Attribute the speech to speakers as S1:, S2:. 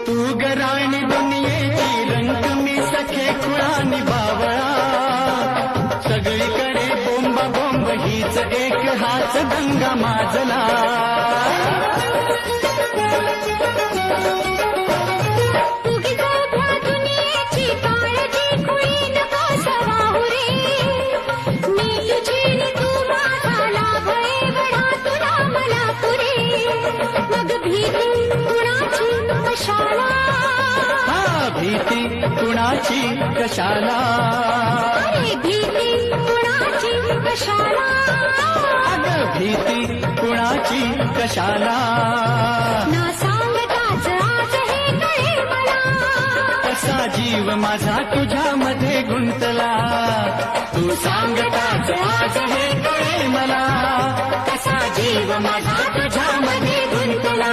S1: तू गराणी दुनियेची रंग मी सखे खुळानी बावळा सगळीकडे बोंब बोंब हीच एक हाच दंगा माजला भीती कुणाची कशाला
S2: अरे भीती कुणाची कशाला
S1: अगं भीती कुणाची कशाला
S2: ना सांगताच आज हे कळे मला
S1: कसा जीव माझा तुझ्यामध्ये गुंतला तू सांगताच आज हे कळे मला कसा जीव माझा तुझ्यामध्ये गुंतला